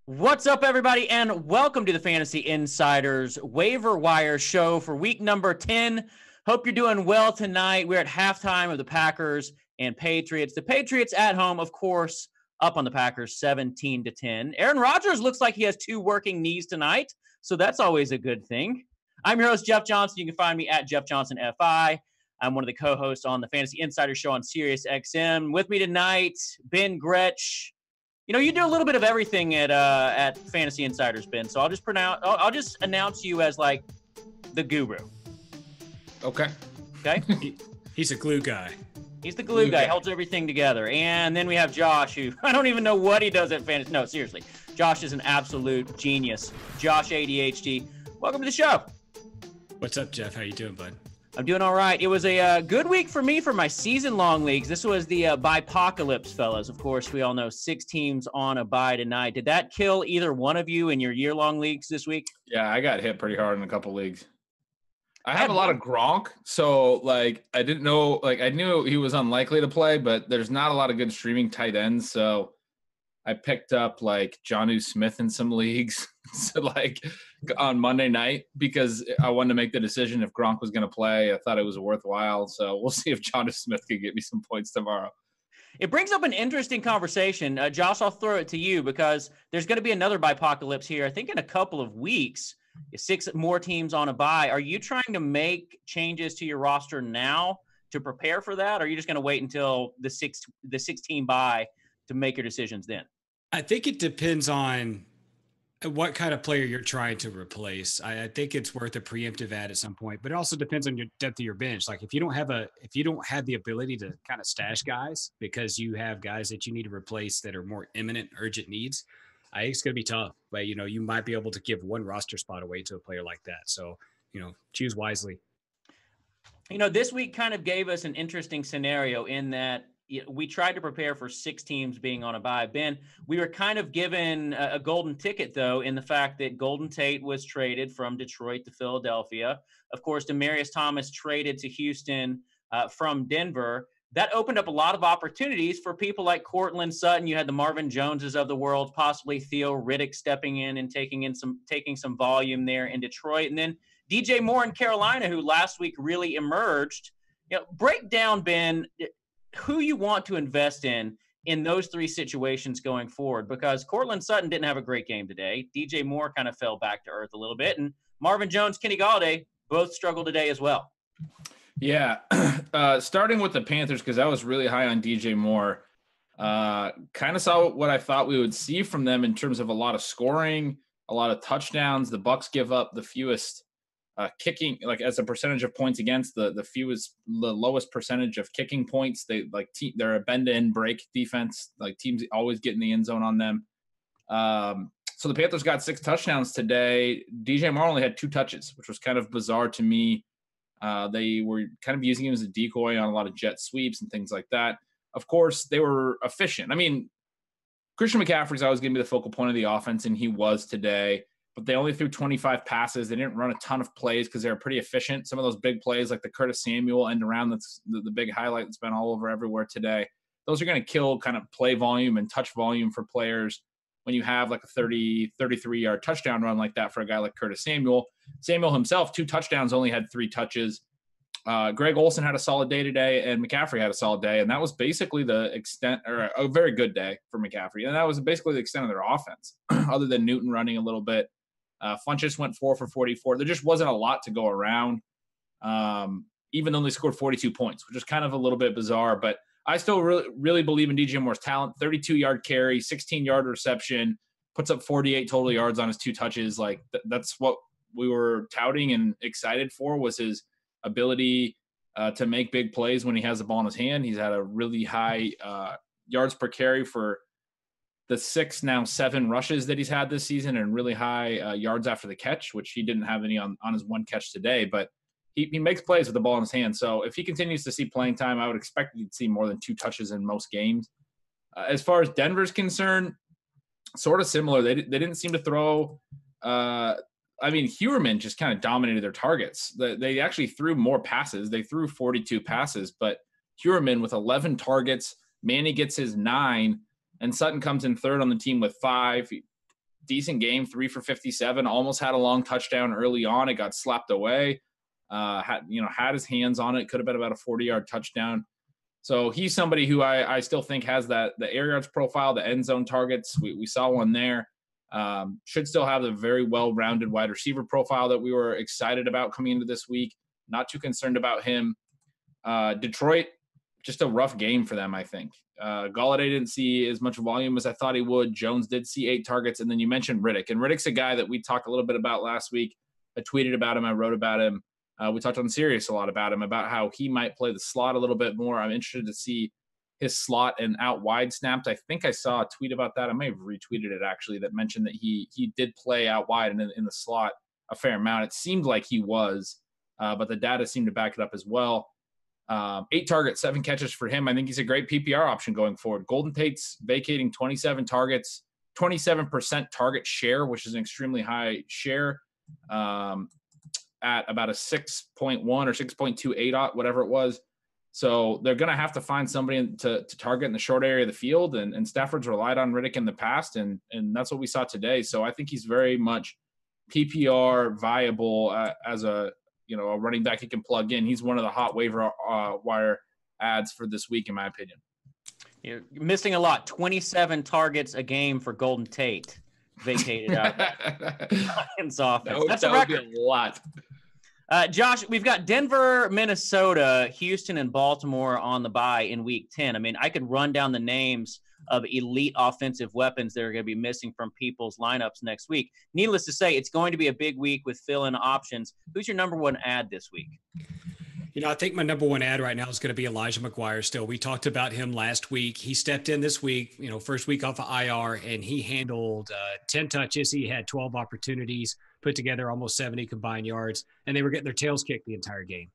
What's up, everybody, and welcome to the Fantasy Insiders Waiver Wire show for week number 10. Hope you're doing well tonight. We're at halftime of the Packers and Patriots. The Patriots at home, of course, up on the Packers 17-10. Aaron Rodgers looks like he has 2 working knees tonight, so that's always a good thing. I'm your host, Jeff Johnson. You can find me at JeffJohnsonFI. I'm one of the co-hosts on the Fantasy Insider show on Sirius XM. With me tonight, Ben Gretch. You know, you do a little bit of everything at Fantasy Insiders, Ben. So I'll just announce you as like the guru. Okay. He's a glue guy. He's the glue guy. Holds everything together. And then we have Josh, who I don't even know what he does at Fantasy. No, seriously. Josh is an absolute genius. Josh ADHD. Welcome to the show. What's up, Jeff? How you doing, bud? I'm doing all right. It was a good week for me for my season-long leagues. This was the Bye-pocalypse, fellas. Of course, we all know 6 teams on a bye tonight. Did that kill either one of you in your year-long leagues this week? Yeah, I got hit pretty hard in a couple leagues. I have a lot of Gronk, so like I didn't know, like I knew he was unlikely to play, but there's not a lot of good streaming tight ends, so I picked up like Jonnu Smith in some leagues so like on Monday night because I wanted to make the decision if Gronk was going to play. I thought it was worthwhile. So we'll see if Jonnu Smith can get me some points tomorrow. It brings up an interesting conversation. Josh, I'll throw it to you because there's going to be another Bye-pocalypse here, I think in a couple of weeks. 6 more teams on a bye. Are you trying to make changes to your roster now to prepare for that? Or are you just going to wait until the 16 bye to make your decisions then? I think it depends on what kind of player you're trying to replace. I think it's worth a preemptive ad at some point, but it also depends on your depth of your bench. Like if you don't have the ability to kind of stash guys because you have guys that you need to replace that are more imminent, urgent needs, I think it's going to be tough. But you might be able to give one roster spot away to a player like that. So choose wisely. This week kind of gave us an interesting scenario in that we tried to prepare for 6 teams being on a bye. Ben, we were kind of given a golden ticket, though, in the fact that Golden Tate was traded from Detroit to Philadelphia. Of course, Demaryius Thomas traded to Houston from Denver. That opened up a lot of opportunities for people like Courtland Sutton. You had the Marvin Joneses of the world, possibly Theo Riddick stepping in and taking some volume there in Detroit. And then DJ Moore in Carolina, who last week really emerged. Break down, Ben, who you want to invest in those 3 situations going forward, because Courtland Sutton didn't have a great game today. DJ Moore kind of fell back to earth a little bit, and Marvin Jones, Kenny Golladay both struggled today as well. Yeah. Starting with the Panthers, because I was really high on DJ Moore, kind of saw what I thought we would see from them in terms of a lot of scoring, a lot of touchdowns. The Bucs give up the fewest kicking, like as a percentage of points against, the lowest percentage of kicking points. They're a bend in break defense. Like teams always get in the end zone on them. So the Panthers got 6 touchdowns today. DJ Moore only had 2 touches, which was kind of bizarre to me. They were kind of using him as a decoy on a lot of jet sweeps and things like that. Of course, they were efficient. I mean, Christian McCaffrey's always going to be the focal point of the offense, and he was today. But they only threw 25 passes. They didn't run a ton of plays because they were pretty efficient. Some of those big plays, like the Curtis Samuel end around, that's the big highlight that's been all over everywhere today. Those are going to kill kind of play volume and touch volume for players. when you have like a 33-yard touchdown run like that for a guy like Curtis Samuel. Samuel himself, 2 touchdowns, only had 3 touches. Greg Olsen had a solid day today, and McCaffrey had a solid day, and that was basically the extent, or a very good day for McCaffrey, and that was basically the extent of their offense, other than Newton running a little bit. Funchess went 4 for 44. There just wasn't a lot to go around, even though they scored 42 points, which is kind of a little bit bizarre, but I still really believe in DJ Moore's talent. 32-yard carry, 16-yard reception, puts up 48 total yards on his 2 touches. Like, that's what we were touting and excited for, was his ability to make big plays when he has the ball in his hand. He's had a really high yards per carry for the 6, now 7 rushes that he's had this season, and really high yards after the catch, which he didn't have any on his 1 catch today. But he makes plays with the ball in his hand. So if he continues to see playing time, I would expect to see more than 2 touches in most games. As far as Denver's concerned, sort of similar. They didn't seem to throw Heuerman just kind of dominated their targets. They actually threw more passes. They threw 42 passes, but Heuerman with 11 targets, Manny gets his 9, and Sutton comes in third on the team with 5. Decent game, 3 for 57, almost had a long touchdown early on. It got slapped away. Had his hands on it. Could have been about a 40-yard touchdown. So he's somebody who I still think has the air yards profile, the end zone targets. We saw one there. Should still have a very well-rounded wide receiver profile that we were excited about coming into this week. Not too concerned about him. Detroit, just a rough game for them, I think. Galladay didn't see as much volume as I thought he would. Jones did see 8 targets. And then you mentioned Riddick. And Riddick's a guy that we talked a little bit about last week. I tweeted about him. I wrote about him. We talked on Sirius a lot about him, about how he might play the slot a little bit more. I'm interested to see his slot and out wide snapped. I think I saw a tweet about that. I may have retweeted it actually, that mentioned that he did play out wide and in the slot a fair amount. It seemed like he was, but the data seemed to back it up as well. 8 targets, 7 catches for him. I think he's a great PPR option going forward. Golden Tate's vacating 27 targets, 27% target share, which is an extremely high share, at about a 6.1 or 6.28, whatever it was. So they're going to have to find somebody to target in the short area of the field. And Stafford's relied on Riddick in the past, and that's what we saw today. So I think he's very much PPR viable as a running back he can plug in. He's one of the hot waiver wire ads for this week, in my opinion. You're missing a lot. 27 targets a game for Golden Tate vacated out. Lions offense. That's a record. Be a lot. Josh, we've got Denver, Minnesota, Houston, and Baltimore on the bye in week 10. I mean, I could run down the names of elite offensive weapons that are going to be missing from people's lineups next week. Needless to say, it's going to be a big week with fill-in options. Who's your number 1 ad this week? I think my number 1 ad right now is going to be Elijah McGuire still. We talked about him last week. He stepped in this week, first week off of IR, and he handled 10 touches. He had 12 opportunities, put together almost 70 combined yards, and they were getting their tails kicked the entire game.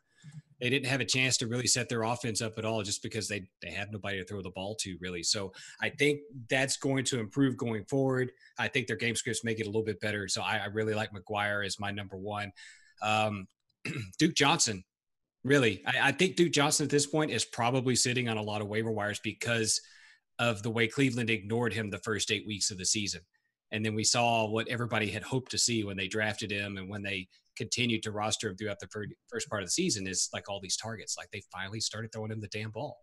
They didn't have a chance to really set their offense up at all just because they have nobody to throw the ball to, really. So I think that's going to improve going forward. I think their game scripts make it a little bit better. So I really like McGuire as my number 1. Duke Johnson. Really, I think Duke Johnson at this point is probably sitting on a lot of waiver wires because of the way Cleveland ignored him the first 8 weeks of the season. And then we saw what everybody had hoped to see when they drafted him and when they continued to roster him throughout the first part of the season is like all these targets. Like they finally started throwing him the damn ball.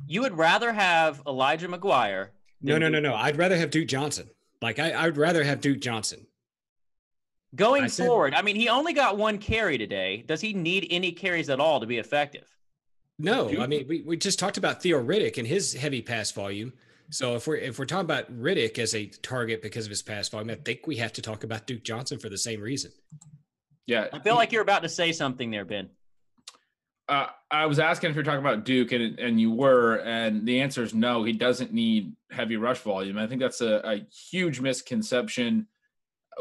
You would rather have Elijah McGuire? No. I'd rather have Duke Johnson. I'd rather have Duke Johnson. Going forward, I mean, he only got 1 carry today. Does he need any carries at all to be effective? No, I mean, we just talked about Theo Riddick and his heavy pass volume. So if we're talking about Riddick as a target because of his pass volume, I think we have to talk about Duke Johnson for the same reason. Yeah. I feel like you're about to say something there, Ben. I was asking if you're talking about Duke, and you were, and the answer is no, he doesn't need heavy rush volume. I think that's a huge misconception.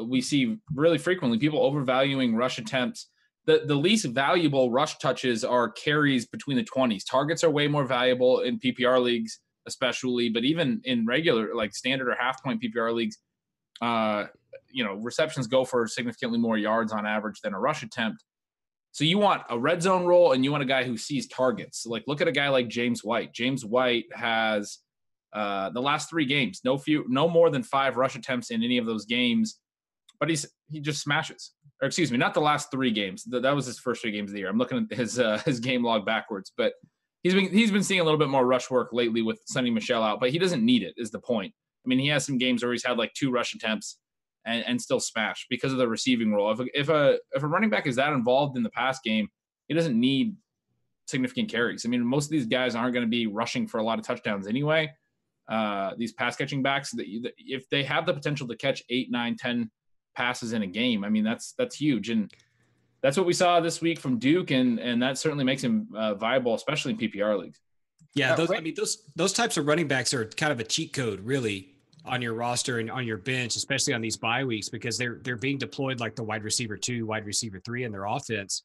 We see really frequently people overvaluing rush attempts. The least valuable rush touches are carries between the 20s. Targets are way more valuable in PPR leagues, especially, but even in regular, like standard or half point PPR leagues, receptions go for significantly more yards on average than a rush attempt. So you want a red zone role and you want a guy who sees targets. Like look at a guy like James White. James White has The last 3 games, no more than 5 rush attempts in any of those games, but he just smashes. Or excuse me, not the last 3 games. That was his first 3 games of the year. I'm looking at his game log backwards, but he's been seeing a little bit more rush work lately with Sonny Michel out, but he doesn't need it is the point. I mean, he has some games where he's had like 2 rush attempts and still smash because of the receiving role. If a running back is that involved in the pass game, he doesn't need significant carries. I mean, most of these guys aren't going to be rushing for a lot of touchdowns anyway. These pass catching backs, if they have the potential to catch 8, 9, 10 passes in a game, I mean, that's huge. And that's what we saw this week from Duke. And that certainly makes him viable, especially in PPR leagues. Yeah. Those types of running backs are kind of a cheat code really on your roster and on your bench, especially on these bye weeks, because they're being deployed like the wide receiver 2, wide receiver 3 in their offense.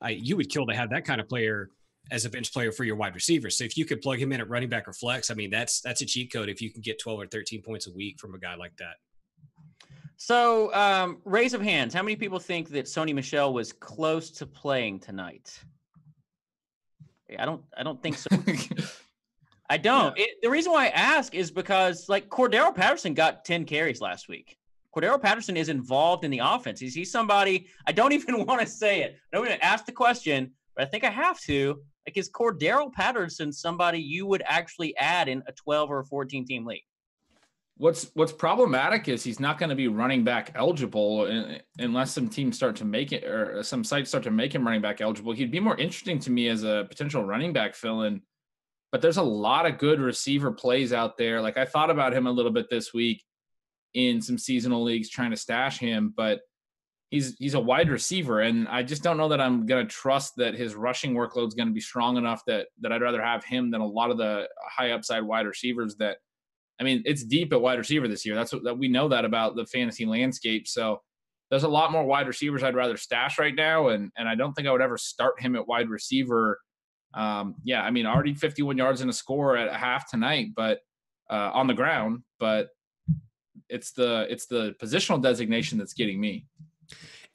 You would kill to have that kind of player as a bench player for your wide receiver. So if you could plug him in at running back or flex, I mean, that's a cheat code if you can get 12 or 13 points a week from a guy like that. So raise of hands. How many people think that Sonny Michel was close to playing tonight? I don't think so. I don't. Yeah. The reason why I ask is because like Cordarrelle Patterson got 10 carries last week. Cordarrelle Patterson is involved in the offense. He's somebody, I don't even want to say it. I don't even ask the question, but I think I have to. Like, is Cordarrelle Patterson somebody you would actually add in a 12 or a 14 team league? What's problematic is he's not going to be running back eligible unless some teams start to make it, or some sites start to make him running back eligible. He'd be more interesting to me as a potential running back fill-in, but there's a lot of good receiver plays out there. Like, I thought about him a little bit this week in some seasonal leagues trying to stash him, but he's a wide receiver, and I just don't know that I'm going to trust that his rushing workload is going to be strong enough that I'd rather have him than a lot of the high upside wide receivers that, I mean, it's deep at wide receiver this year. That we know that about the fantasy landscape. So there's a lot more wide receivers I'd rather stash right now, and I don't think I would ever start him at wide receiver. I mean, already 51 yards in a score at half tonight, but on the ground, but it's the positional designation that's getting me.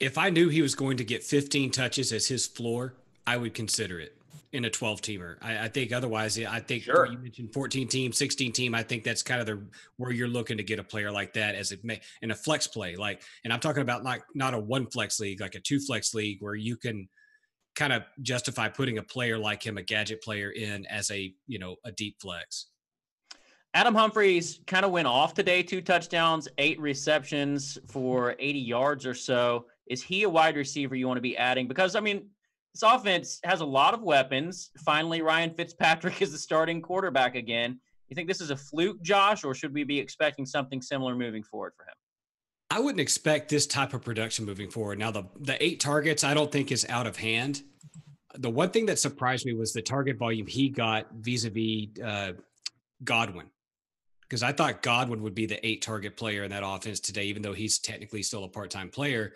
If I knew he was going to get 15 touches as his floor, I would consider it in a 12-teamer. I think otherwise, I think sure. You mentioned 14-team, 16-team. I think that's kind of where you're looking to get a player like that in a flex play. And I'm talking about not a 1 flex league, like a 2 flex league where you can kind of justify putting a player like him, a gadget player, in as a deep flex. Adam Humphries kind of went off today, 2 touchdowns, 8 receptions for 80 yards or so. Is he a wide receiver you want to be adding? Because, I mean, this offense has a lot of weapons. Finally, Ryan Fitzpatrick is the starting quarterback again. You think this is a fluke, Josh, or should we be expecting something similar moving forward for him? I wouldn't expect this type of production moving forward. Now, the 8 targets I don't think is out of hand. The one thing that surprised me was the target volume he got vis-a-vis Godwin. Because I thought Godwin would be the 8 target player in that offense today, even though he's technically still a part-time player.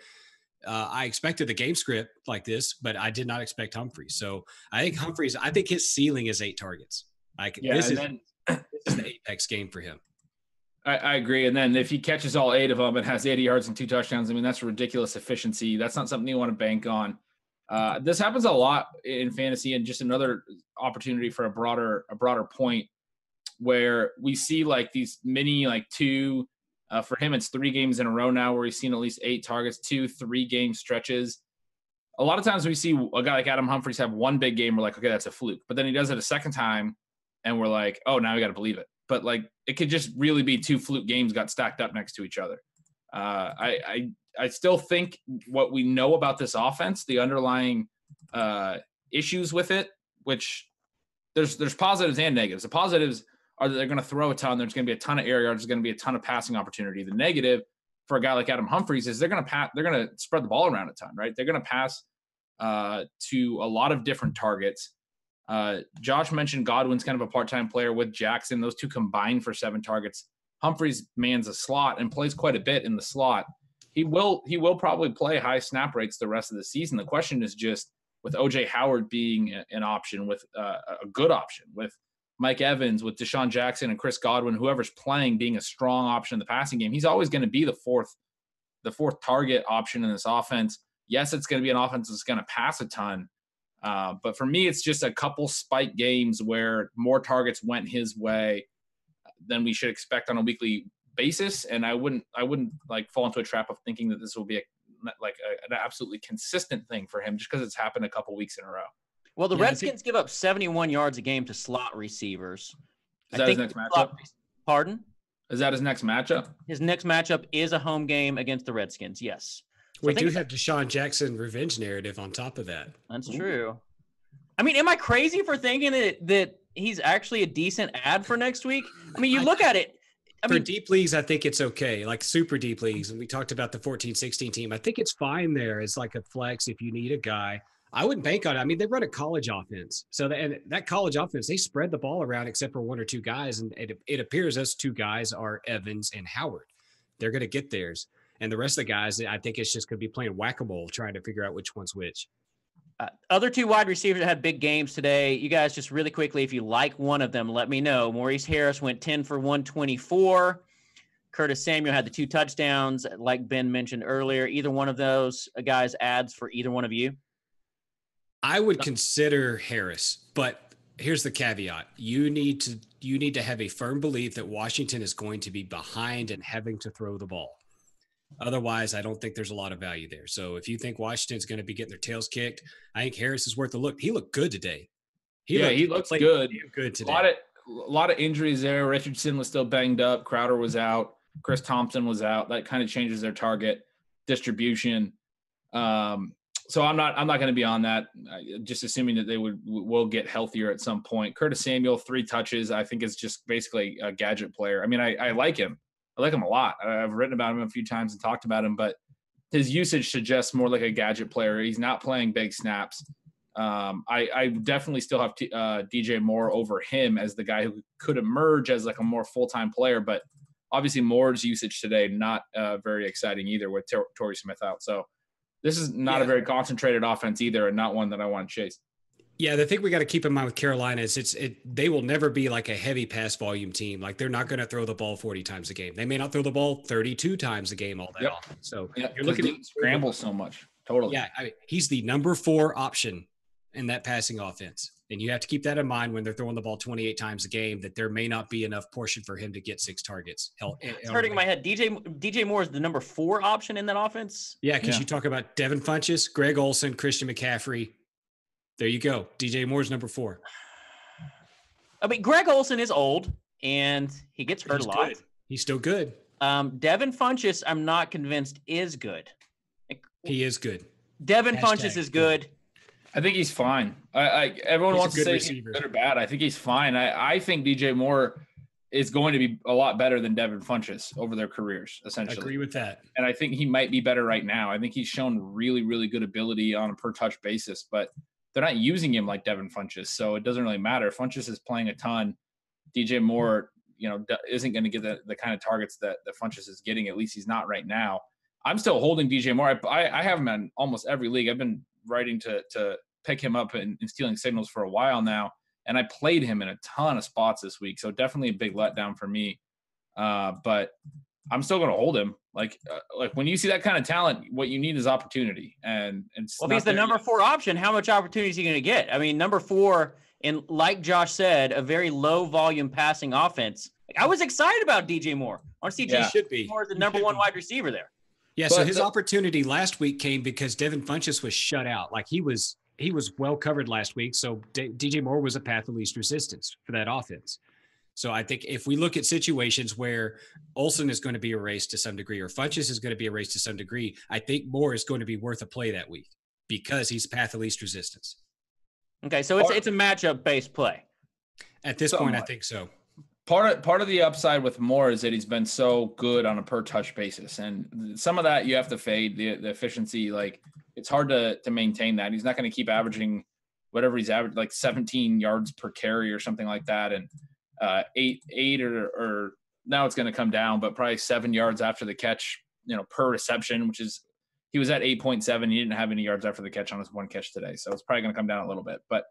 I expected the game script like this, but I did not expect Humphries. So I think his ceiling is 8 targets. This is the apex game for him. I agree. And then if he catches all 8 of them and has 80 yards and 2 touchdowns, I mean, that's ridiculous efficiency. That's not something you want to bank on. This happens a lot in fantasy, and just another opportunity for a broader point where we see like these mini, like 2, for him, it's 3 games in a row now where he's seen at least 8 targets, 2-3 game stretches. A lot of times we see a guy like Adam Humphries have one big game. We're like, okay, that's a fluke. But then he does it a second time and we're like, oh, now we got to believe it. But like, it could just really be 2 fluke games got stacked up next to each other. I still think what we know about this offense, the underlying issues with it, which there's positives and negatives. The positives are that they're going to throw a ton. There's going to be a ton of air yards. There's going to be a ton of passing opportunity. The negative for a guy like Adam Humphries is they're going to spread the ball around a ton, right? They're going to pass to a lot of different targets. Josh mentioned Godwin's kind of a part-time player with Jackson. Those 2 combined for 7 targets. Humphries mans a slot and plays quite a bit in the slot. He will probably play high snap rates the rest of the season. The question is just with OJ Howard being an option, with a good option, with Mike Evans, with Deshaun Jackson and Chris Godwin, whoever's playing, being a strong option in the passing game, he's always going to be the fourth target option in this offense. Yes, it's going to be an offense that's going to pass a ton. But for me, it's just a couple spike games where more targets went his way. than we should expect on a weekly basis. And I wouldn't like fall into a trap of thinking that this will be an absolutely consistent thing for him just because it's happened a couple weeks in a row. Well, the Redskins give up 71 yards a game to slot receivers. Is that his next matchup? Pardon? Is that his next matchup? His next matchup is a home game against the Redskins, yes. So we do have Deshaun Jackson revenge narrative on top of that. That's true. I mean, am I crazy for thinking that he's actually a decent ad for next week? I mean, you look at it. For deep leagues, I think it's okay. Like super deep leagues, and we talked about the 14-16 team. I think it's fine there. It's like a flex if you need a guy. I wouldn't bank on it. I mean, they run a college offense. So that college offense, they spread the ball around except for one or two guys. And it appears those two guys are Evans and Howard. They're going to get theirs. And the rest of the guys, I think it's just going to be playing whack-a-mole, trying to figure out which one's which. Other two wide receivers that had big games today. You guys just really quickly, if you like one of them, let me know. Maurice Harris went 10 for 124. Curtis Samuel had the 2 touchdowns, like Ben mentioned earlier. Either one of those guys adds for either one of you? I would consider Harris, but here's the caveat. You need to have a firm belief that Washington is going to be behind and having to throw the ball. Otherwise, I don't think there's a lot of value there. So if you think Washington's going to be getting their tails kicked, I think Harris is worth a look. He looked good today. He looks good. Good today. A lot of injuries there. Richardson was still banged up. Crowder was out. Chris Thompson was out. That kind of changes their target distribution. So I'm not going to be on that. Just assuming that they will get healthier at some point. Curtis Samuel, 3 touches. I think is just basically a gadget player. I mean, I like him. I like him a lot. I've written about him a few times and talked about him, but his usage suggests more like a gadget player. He's not playing big snaps. I definitely still have DJ Moore over him as the guy who could emerge as like a more full-time player, but obviously Moore's usage today, not very exciting either with Torrey Smith out. So this is not a very concentrated offense either, and not one that I want to chase. Yeah, the thing we got to keep in mind with Carolina is they will never be like a heavy pass volume team. Like they're not going to throw the ball 40 times a game. They may not throw the ball 32 times a game all that often. So you're looking at scramble so much. Totally. Yeah, I mean, he's the number 4 option in that passing offense. And you have to keep that in mind when they're throwing the ball 28 times a game, that there may not be enough portion for him to get 6 targets. It's hurting my head. DJ Moore is the number 4 option in that offense. Yeah, because you talk about Devin Funchess, Greg Olsen, Christian McCaffrey. There you go. DJ Moore's number 4. I mean, Greg Olsen is old, and he gets hurt a lot. Good. He's still good. Devin Funchess, I'm not convinced is good. He is good. Devin Funchess is good. I think he's fine. Everyone wants to say he's good or bad. I think he's fine. I think DJ Moore is going to be a lot better than Devin Funchess over their careers, essentially. I agree with that. And I think he might be better right now. I think he's shown really, really good ability on a per-touch basis, but they're not using him like Devin Funchess, so it doesn't really matter. Funchess is playing a ton. DJ Moore, isn't going to get the kind of targets that Funchess is getting. At least he's not right now. I'm still holding DJ Moore. I have him in almost every league. I've been writing to pick him up and stealing signals for a while now, and I played him in a ton of spots this week, so definitely a big letdown for me. But I'm still going to hold him. Like when you see that kind of talent, what you need is opportunity. And if he's the number 4 option, how much opportunity is he going to get? I mean, number 4, and like Josh said, a very low volume passing offense. I was excited about DJ Moore. I want to see DJ Moore as the number 1 wide receiver there. Yeah, so his opportunity last week came because Devin Funchess was shut out. Like he was well covered last week, so DJ Moore was a path of least resistance for that offense. So I think if we look at situations where Olsen is going to be erased to some degree or Funchess is going to be erased to some degree, I think Moore is going to be worth a play that week because he's path of least resistance. Okay, so it's a matchup-based play. At this point, I think so. Part of the upside with Moore is that he's been so good on a per-touch basis, and some of that you have to fade the efficiency. Like it's hard to maintain that. He's not going to keep averaging whatever he's averaged, like 17 yards per carry or something like that, and 8 or now it's going to come down, but probably 7 yards after the catch, per reception, which is he was at 8.7. He didn't have any yards after the catch on his 1 catch today, so it's probably going to come down a little bit. But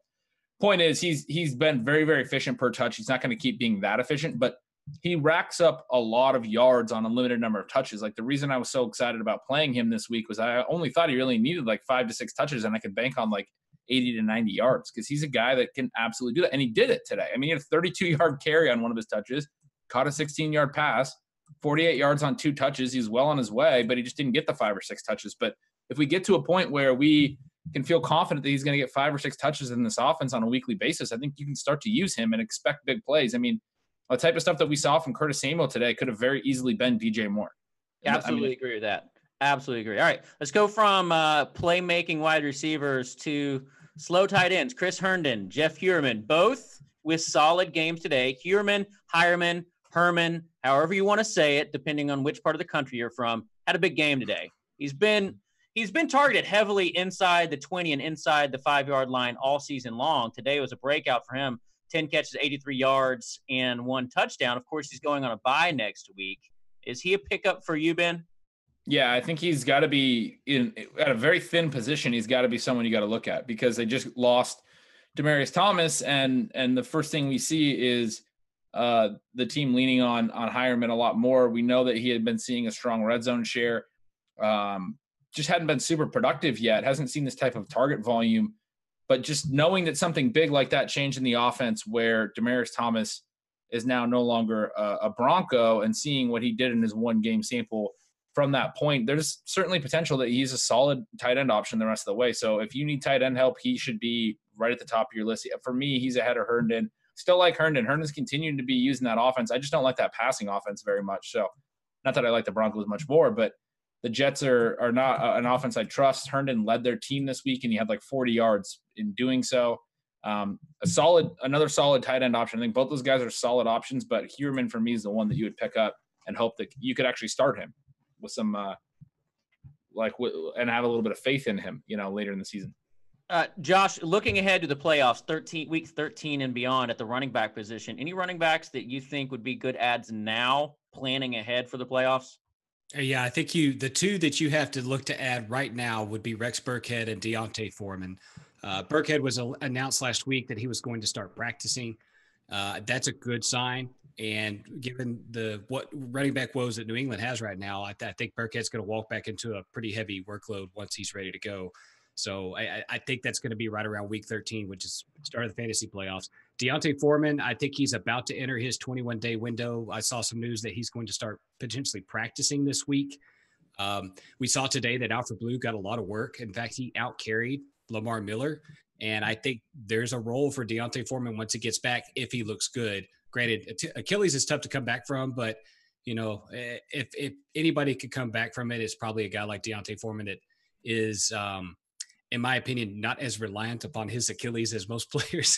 point is, he's been very, very efficient per touch. He's not going to keep being that efficient, but he racks up a lot of yards on a limited number of touches. Like the reason I was so excited about playing him this week was I only thought he really needed like 5 to 6 touches, and I could bank on like 80 to 90 yards because he's a guy that can absolutely do that. And he did it today. I mean, he had a 32-yard carry on one of his touches, caught a 16-yard pass, 48 yards on 2 touches. He's well on his way, but he just didn't get the 5 or 6 touches. But if we get to a point where we can feel confident that he's going to get 5 or 6 touches in this offense on a weekly basis, I think you can start to use him and expect big plays. I mean, the type of stuff that we saw from Curtis Samuel today could have very easily been DJ Moore. Absolutely agree with that. Absolutely agree. All right, let's go from playmaking wide receivers to slow tight ends. Chris Herndon, Jeff Heuerman, both with solid games today. Heuerman, Herman, however you want to say it, depending on which part of the country you're from, had a big game today. He's been targeted heavily inside the 20 and inside the 5-yard line all season long. Today was a breakout for him. 10 catches, 83 yards, and 1 touchdown. Of course, he's going on a bye next week. Is he a pickup for you, Ben? Yeah, I think he's got to be at a very thin position. He's got to be someone you got to look at because they just lost Demaryius Thomas, and the first thing we see is the team leaning on Heuerman a lot more. We know that he had been seeing a strong red zone share. Just hadn't been super productive yet. Hasn't seen this type of target volume. But just knowing that something big like that changed in the offense where Demaryius Thomas is now no longer a Bronco and seeing what he did in his 1-game sample from that point, there's certainly potential that he's a solid tight end option the rest of the way. So if you need tight end help, he should be right at the top of your list. For me, he's ahead of Herndon. Still like Herndon. Herndon's continuing to be used in that offense. I just don't like that passing offense very much. So not that I like the Broncos much more, but the Jets are not an offense I trust. Herndon led their team this week, and he had like 40 yards in doing so. Another solid tight end option. I think both those guys are solid options, but Heuerman for me is the one that you would pick up and hope that you could actually start him with some and have a little bit of faith in him, later in the season. Josh, looking ahead to the playoffs, week 13 and beyond at the running back position, any running backs that you think would be good adds now, planning ahead for the playoffs? Yeah, I think the two that you have to look to add right now would be Rex Burkhead and Deontay Foreman. Burkhead was announced last week that he was going to start practicing. That's a good sign. And given what running back woes that New England has right now, I think Burkhead's going to walk back into a pretty heavy workload once he's ready to go. So I think that's going to be right around week 13, which is start of the fantasy playoffs. Deontay Foreman, I think he's about to enter his 21-day window. I saw some news that he's going to start potentially practicing this week. We saw today that Alfred Blue got a lot of work. In fact, he out-carried Lamar Miller. And I think there's a role for Deontay Foreman once he gets back if he looks good. Granted, Achilles is tough to come back from, but, if anybody could come back from it, it's probably a guy like Deontay Foreman that is in my opinion, not as reliant upon his Achilles as most players.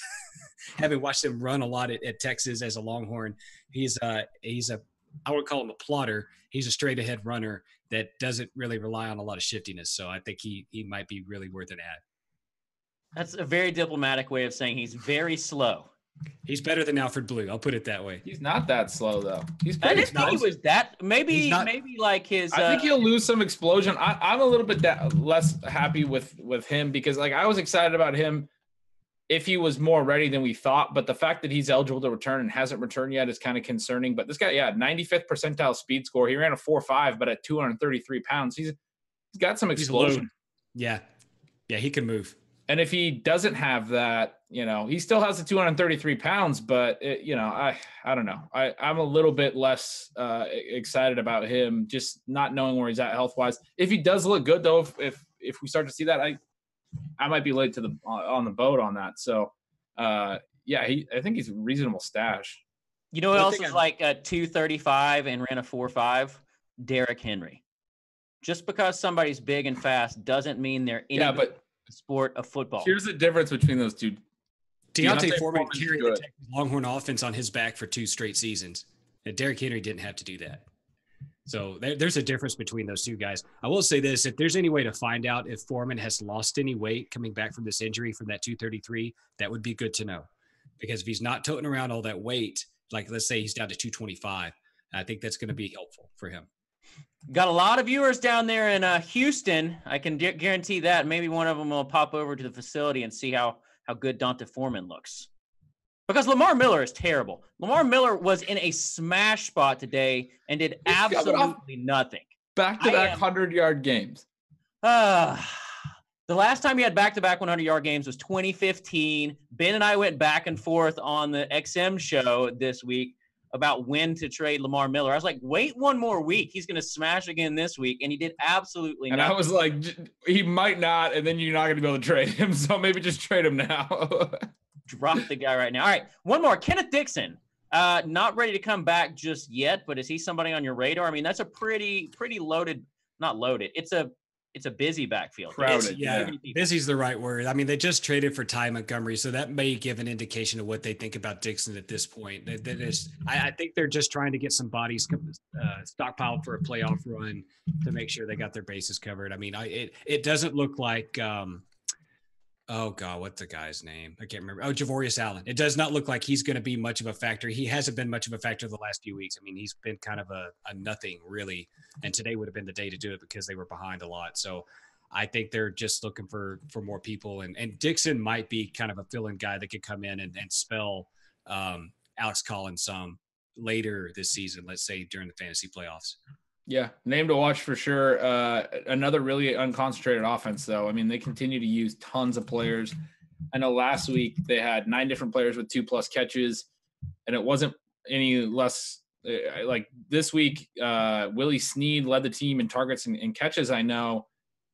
Having watched him run a lot at Texas as a Longhorn, he's I would call him a plotter. He's a straight ahead runner that doesn't really rely on a lot of shiftiness. So I think he might be really worth an add. That's a very diplomatic way of saying he's very slow. He's better than Alfred Blue. I'll put it that way. He's not that slow though. I didn't think he was that. Maybe like his. I think he'll lose some explosion. I'm a little bit less happy with him because I was excited about him if he was more ready than we thought. But the fact that he's eligible to return and hasn't returned yet is kind of concerning. But this guy, 95th percentile speed score. He ran a 4.5, but at 233 pounds, he's got some explosion. Yeah, he can move. And if he doesn't have that, he still has the 233 pounds, but I don't know. I'm a little bit less excited about him, just not knowing where he's at health-wise. If he does look good, though, if we start to see that, I might be late on the boat on that. So, I think he's a reasonable stash. You know who else is like 235 and ran a 4.5? Derrick Henry. Just because somebody's big and fast doesn't mean they're sport of football. Here's the difference between those two. Deontay Foreman carried the Texas Longhorn offense on his back for 2 straight seasons. And Derrick Henry didn't have to do that. So there's a difference between those two guys. I will say this, if there's any way to find out if Foreman has lost any weight coming back from this injury from that 233, that would be good to know. Because if he's not toting around all that weight, like let's say he's down to 225, I think that's going to be helpful for him. Got a lot of viewers down there in Houston. I can guarantee that. Maybe one of them will pop over to the facility and see how good Deontay Foreman looks. Because Lamar Miller is terrible. Lamar Miller was in a smash spot today and did absolutely nothing. Back-to-back 100-yard games. The last time he had back-to-back 100-yard games was 2015. Ben and I went back and forth on the XM show this week. about when to trade Lamar Miller. I was like, wait one more week. He's going to smash again this week. And he did absolutely nothing. And I was like, he might not, and then you're not going to be able to trade him. So maybe just trade him now. Drop the guy right now. All right, one more. Kenneth Dixon. Not ready to come back just yet, but is he somebody on your radar? I mean, that's a pretty loaded, not loaded. It's a busy backfield. Crowded. Yeah. Busy's the right word. I mean, they just traded for Ty Montgomery, so that may give an indication of what they think about Dixon at this point. I think they're just trying to get some bodies stockpiled for a playoff run to make sure they got their bases covered. I mean, it doesn't look like oh God, what's the guy's name? I can't remember. Oh, Javorius Allen. It does not look like he's going to be much of a factor. He hasn't been much of a factor the last few weeks. I mean, he's been kind of a nothing really. And today would have been the day to do it because they were behind a lot. So I think they're just looking for more people. And Dixon might be kind of a fill-in guy that could come in and spell Alex Collins some later this season, let's say during the fantasy playoffs. Yeah, name to watch for sure. Another really unconcentrated offense, though. I mean, they continue to use tons of players. I know last week they had 9 different players with 2+ catches, and it wasn't any less like this week. Willie Snead led the team in targets and catches, I know,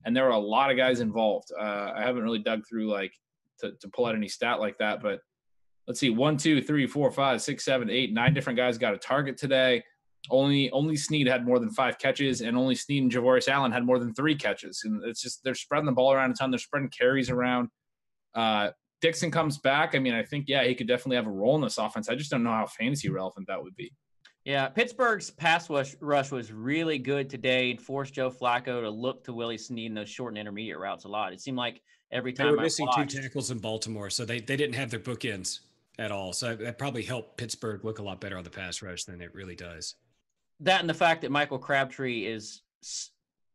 and there were a lot of guys involved. I haven't really dug through to pull out any stat like that, but let's see, 1, 2, 3, 4, 5, 6, 7, 8, 9 different guys got a target today. Only Snead had more than 5 catches, and only Snead and Javorius Allen had more than 3 catches. And it's just they're spreading the ball around a ton. They're spreading carries around. Dixon comes back. I mean, I think, yeah, he could definitely have a role in this offense. I just don't know how fantasy relevant that would be. Yeah, Pittsburgh's pass rush was really good today and forced Joe Flacco to look to Willie Snead in those short and intermediate routes a lot. It seemed like every time they were missing 2 tackles in Baltimore, so they didn't have their bookends at all. So that probably helped Pittsburgh look a lot better on the pass rush than it really does. That and the fact that Michael Crabtree is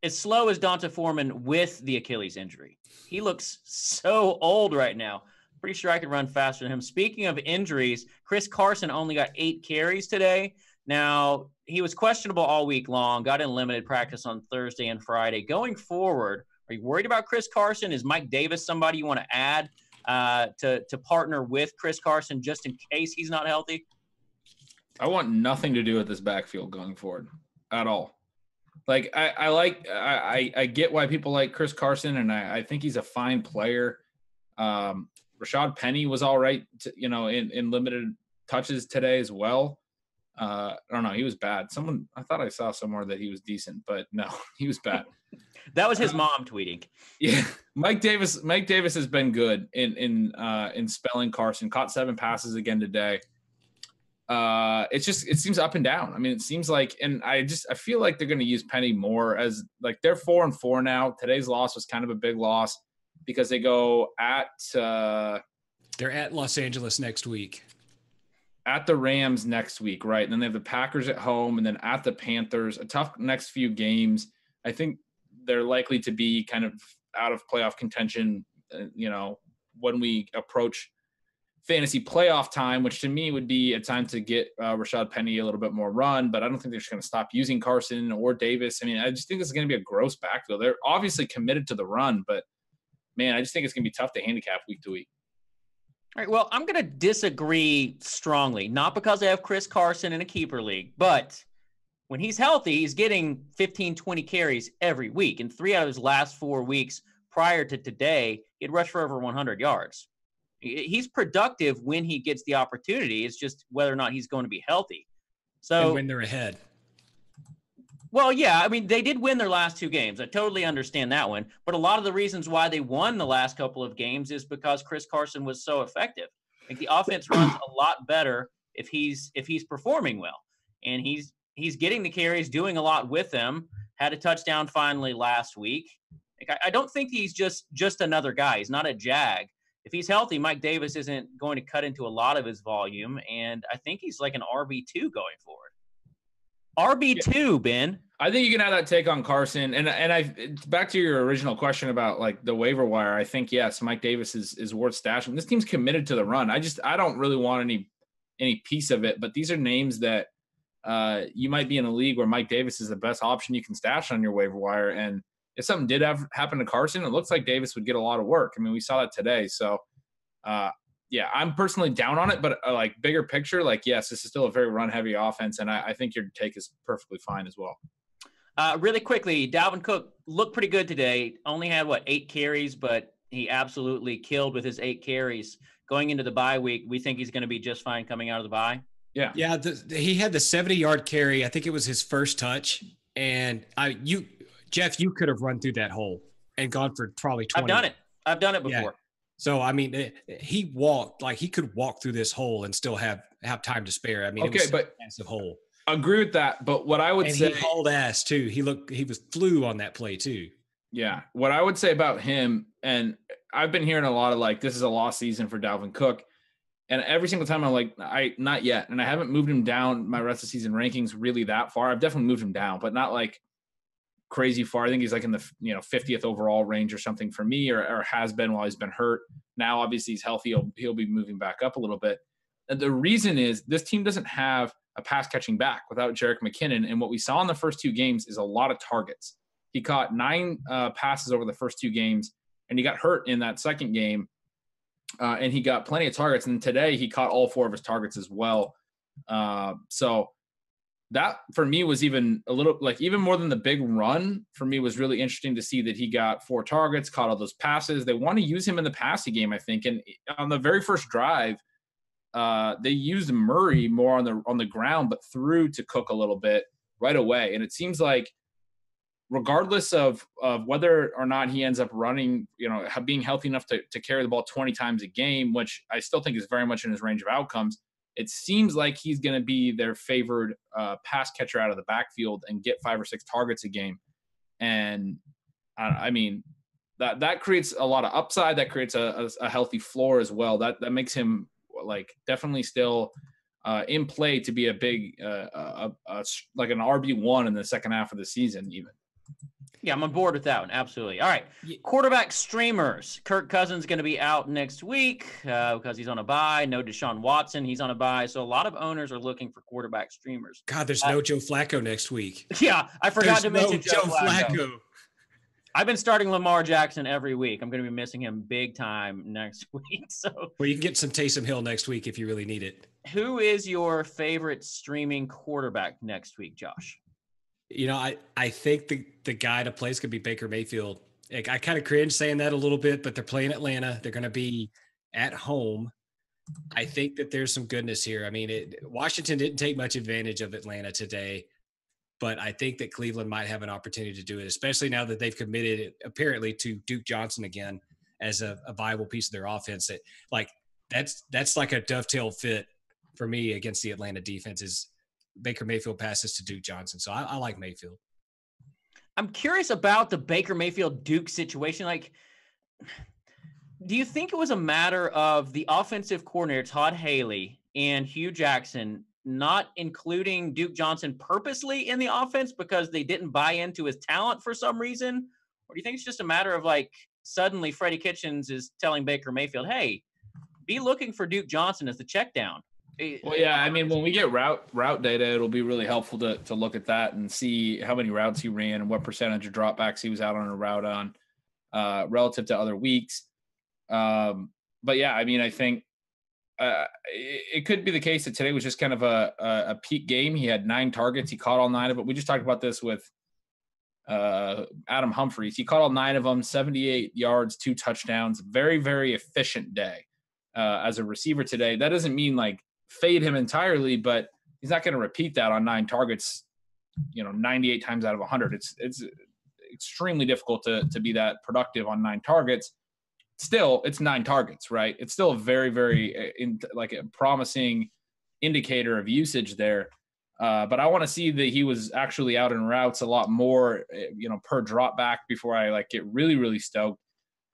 as slow as Donta Foreman with the Achilles injury. He looks so old right now. Pretty sure I could run faster than him. Speaking of injuries, Chris Carson only got 8 carries today. Now, he was questionable all week long, got in limited practice on Thursday and Friday. Going forward, are you worried about Chris Carson? Is Mike Davis somebody you want to add to partner with Chris Carson just in case he's not healthy? I want nothing to do with this backfield going forward at all. Like I get why people like Chris Carson, and I think he's a fine player. Rashad Penny was all right, in limited touches today as well. I don't know. He was bad. I thought I saw somewhere that he was decent, but no, he was bad. That was his mom tweeting. Yeah. Mike Davis has been good in spelling Carson. Caught 7 passes again today. It seems up and down. I mean, it seems like, and I feel like they're going to use Penny more as like they're 4-4 now. Today's loss was kind of a big loss because they go they're at Los Angeles next week, at the Rams next week. Right. And then they have the Packers at home and then at the Panthers, a tough next few games. I think they're likely to be kind of out of playoff contention, when we approach fantasy playoff time, which to me would be a time to get Rashad Penny a little bit more run, but I don't think they're just going to stop using Carson or Davis. I mean, I just think this is going to be a gross backfield. They're obviously committed to the run, but man, I just think it's going to be tough to handicap week to week. All right, well, I'm going to disagree strongly, not because I have Chris Carson in a keeper league, but when he's healthy, he's getting 15, 20 carries every week. And 3 out of his last 4 weeks prior to today, he'd rushed for over 100 yards. He's productive when he gets the opportunity. It's just whether or not he's going to be healthy. So and when they're ahead. Well, yeah, I mean, they did win their last 2 games. I totally understand that one. But a lot of the reasons why they won the last couple of games is because Chris Carson was so effective. Like the offense runs a lot better if he's performing well. And he's getting the carries, doing a lot with them. Had a touchdown finally last week. Like, I don't think he's just another guy. He's not a jag. If he's healthy, Mike Davis isn't going to cut into a lot of his volume, and I think he's like an RB2 going forward. RB2, Ben. I think you can have that take on Carson, and back to your original question about like the waiver wire. I think yes, Mike Davis is worth stashing. This team's committed to the run. I don't really want any piece of it, but these are names that you might be in a league where Mike Davis is the best option you can stash on your waiver wire, and if something did happen to Carson, it looks like Davis would get a lot of work. I mean, we saw that today. So yeah, I'm personally down on it, but like bigger picture, like, yes, this is still a very run heavy offense. And I think your take is perfectly fine as well. Really quickly, Dalvin Cook looked pretty good today. Only had 8 carries, but he absolutely killed with his 8 carries. Going into the bye week, we think he's going to be just fine coming out of the bye. Yeah. Yeah. He had the 70-yard carry. I think it was his first touch. And Jeff, you could have run through that hole and gone for probably 20. I've done it before. Yeah. So, I mean, he walked like he could walk through this hole and still have time to spare. I mean, okay, it was but a massive hole. Agree with that. But what I would say, he hauled ass too. He was flew on that play too. Yeah. What I would say about him, and I've been hearing a lot of like, this is a lost season for Dalvin Cook. And every single time I'm like, not yet. And I haven't moved him down my rest of season rankings really that far. I've definitely moved him down, but not like crazy far. I think he's like in the 50th overall range or something for me, or has been while he's been hurt. Now, obviously he's healthy. He'll be moving back up a little bit. And the reason is this team doesn't have a pass catching back without Jerick McKinnon. And what we saw in the first 2 games is a lot of targets. He caught 9 passes over the first 2 games, and he got hurt in that second game. And he got plenty of targets. And today he caught all 4 of his targets as well. So that for me was even a little like even more than the big run for me was really interesting to see that he got 4 targets, caught all those passes. They want to use him in the passing game, I think. And on the very first drive, they used Murray more on the ground, but threw to Cook a little bit right away. And it seems like regardless of whether or not he ends up running, being healthy enough to carry the ball 20 times a game, which I still think is very much in his range of outcomes, it seems like he's going to be their favored pass catcher out of the backfield and get 5 or 6 targets a game. And I mean, that creates a lot of upside. That creates a healthy floor as well. That makes him like definitely still in play to be a big like an RB1 in the second half of the season even. Yeah, I'm on board with that one. Absolutely. All right. Quarterback streamers. Kirk Cousins going to be out next week because he's on a bye. No Deshaun Watson. He's on a bye. So a lot of owners are looking for quarterback streamers. God, there's no Joe Flacco next week. Yeah, I forgot to mention Joe Flacco. I've been starting Lamar Jackson every week. I'm going to be missing him big time next week. So, well, you can get some Taysom Hill next week if you really need it. Who is your favorite streaming quarterback next week, Josh? I think the guy to play is going to be Baker Mayfield. I kind of cringe saying that a little bit, but they're playing Atlanta. They're going to be at home. I think that there's some goodness here. I mean, Washington didn't take much advantage of Atlanta today, but I think that Cleveland might have an opportunity to do it, especially now that they've committed apparently to Duke Johnson again as a viable piece of their offense. That's like a dovetail fit for me against the Atlanta defense is Baker Mayfield passes to Duke Johnson. So I like Mayfield. I'm curious about the Baker Mayfield Duke situation. Like, do you think it was a matter of the offensive coordinator, Todd Haley, and Hugh Jackson not including Duke Johnson purposely in the offense because they didn't buy into his talent for some reason? Or do you think it's just a matter of like suddenly Freddie Kitchens is telling Baker Mayfield, hey, be looking for Duke Johnson as the check down? Well, yeah, I mean, when we get route data, it'll be really helpful to look at that and see how many routes he ran and what percentage of dropbacks he was out on a route on relative to other weeks. But yeah, I mean, I think it could be the case that today was just kind of a peak game. He had 9 targets. He caught all 9 of it. We just talked about this with Adam Humphries. He caught all 9 of them, 78 yards, 2 touchdowns. Very, very efficient day as a receiver today. That doesn't mean like fade him entirely, but he's not going to repeat that on 9 targets, 98 times out of 100. It's extremely difficult to be that productive on 9 targets. Still, it's 9 targets, right? It's still a very, very a promising indicator of usage there. But I want to see that he was actually out in routes a lot more, per drop back before I get really, really stoked.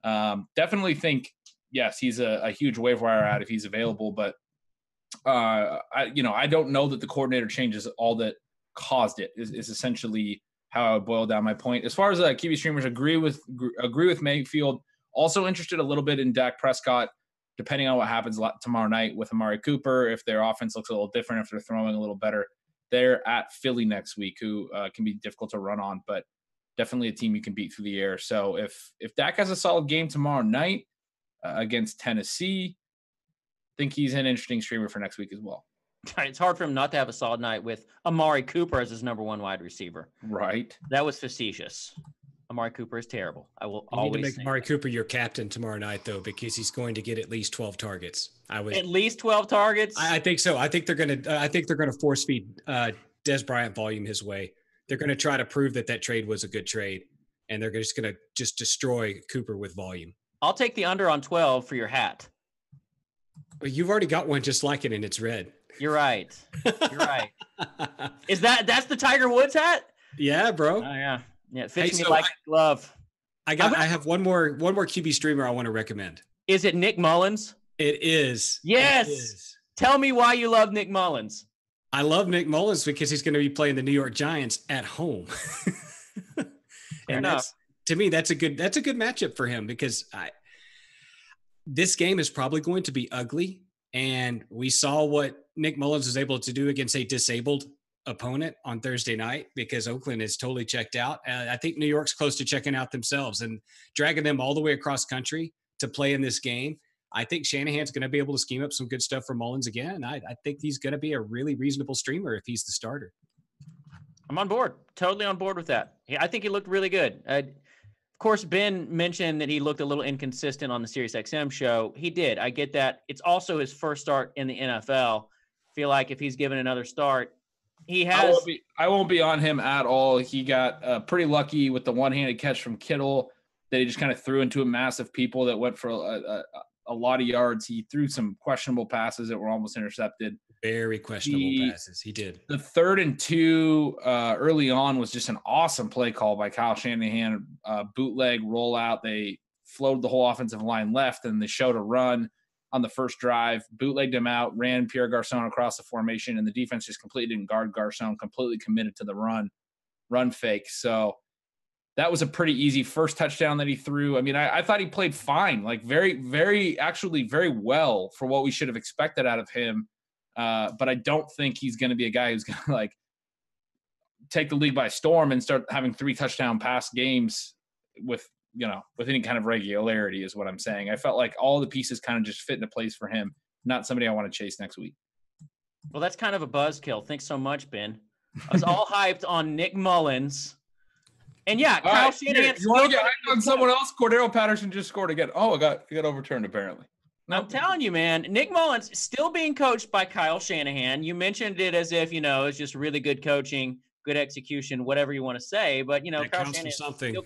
Definitely think, yes, he's a huge waiver wire ad if he's available, but I don't know that the coordinator changes all that caused it is essentially how I would boil down my point. As far as QB streamers, agree with Mayfield. Also interested a little bit in Dak Prescott, depending on what happens tomorrow night with Amari Cooper. If their offense looks a little different, if they're throwing a little better, they're at Philly next week, who can be difficult to run on, but definitely a team you can beat through the air. So if Dak has a solid game tomorrow night against Tennessee, think he's an interesting streamer for next week as well. It's hard for him not to have a solid night with Amari Cooper as his number 1 wide receiver. Right. That was facetious. Amari Cooper is terrible. I will always need to make Amari that. Cooper your captain tomorrow night, though, because he's going to get at least 12 targets. At least 12 targets? I think so. I think they're gonna force feed Des Bryant volume his way. They're going to try to prove that trade was a good trade, and they're just going to destroy Cooper with volume. I'll take the under on 12 for your hat. But you've already got one just like it, and it's red. You're right. You're right. That's the Tiger Woods hat? Yeah, bro. Oh yeah. Yeah, it fits me like a glove. I have one more QB streamer I want to recommend. Is it Nick Mullins? It is. Yes. It is. Tell me why you love Nick Mullins. I love Nick Mullins because he's going to be playing the New York Giants at home. Fair enough. To me, that's a good matchup for him because this game is probably going to be ugly. And we saw what Nick Mullins was able to do against a disabled opponent on Thursday night because Oakland is totally checked out. I think New York's close to checking out themselves and dragging them all the way across country to play in this game. I think Shanahan's going to be able to scheme up some good stuff for Mullins again. I think he's going to be a really reasonable streamer if he's the starter. I'm on board. Totally on board with that. I think he looked really good. Of course, Ben mentioned that he looked a little inconsistent on the SiriusXM show. He did. I get that. It's also his first start in the NFL. Feel like if he's given another start, he has. I won't be on him at all. He got pretty lucky with the one-handed catch from Kittle that he just kind of threw into a mass of people that went for a lot of yards. He threw some questionable passes that were almost intercepted. Very questionable passes. He did. The 3rd and 2 early on was just an awesome play call by Kyle Shanahan. Bootleg rollout. They flowed the whole offensive line left, and they showed a run on the first drive, bootlegged him out, ran Pierre Garçon across the formation, and the defense just completely didn't guard Garçon, completely committed to the run fake. So that was a pretty easy first touchdown that he threw. I mean, I thought he played fine, like actually very well for what we should have expected out of him. But I don't think he's going to be a guy who's going to like take the league by storm and start having 3 touchdown pass games with any kind of regularity is what I'm saying. I felt like all the pieces kind of just fit into place for him. Not somebody I want to chase next week. Well, that's kind of a buzzkill. Thanks so much, Ben. I was all hyped on Nick Mullins. And yeah, Kyle Shanahan. You want to get hyped on someone else? Cordarrelle Patterson just scored again. Oh, it got overturned apparently. Nope. I'm telling you, man, Nick Mullins still being coached by Kyle Shanahan. You mentioned it as if, it's just really good coaching, good execution, whatever you want to say. But, that Kyle counts Shanahan. For something.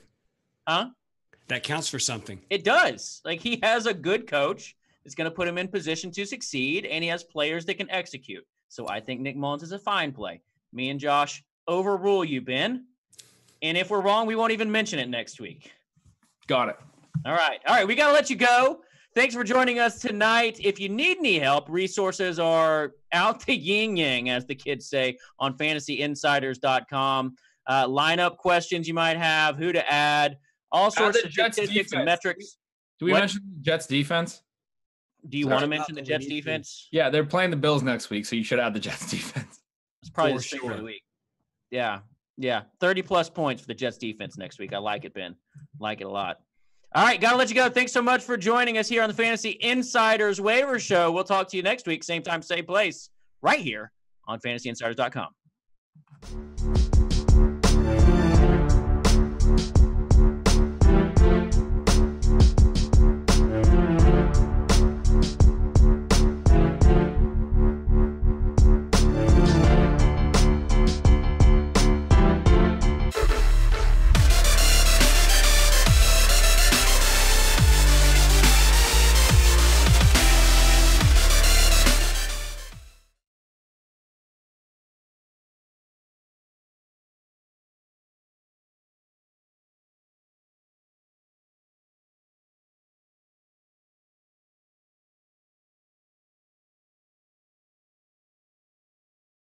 That counts for something. It does. Like, he has a good coach that's going to put him in position to succeed, and he has players that can execute. So I think Nick Mullins is a fine play. Me and Josh overrule you, Ben. And if we're wrong, we won't even mention it next week. Got it. All right. We got to let you go. Thanks for joining us tonight. If you need any help, resources are out the yin-yang, as the kids say, on fantasyinsiders.com. Lineup questions you might have, who to add, all sorts of statistics and metrics. Do we mention the Jets defense? Do you want to mention the Jets defense? Yeah, they're playing the Bills next week, so you should add the Jets defense. It's probably the stream of the week. Yeah. 30-plus points for the Jets defense next week. I like it, Ben. Like it a lot. All right, got to let you go. Thanks so much for joining us here on the Fantasy Insiders Waiver Show. We'll talk to you next week, same time, same place, right here on fantasyinsiders.com.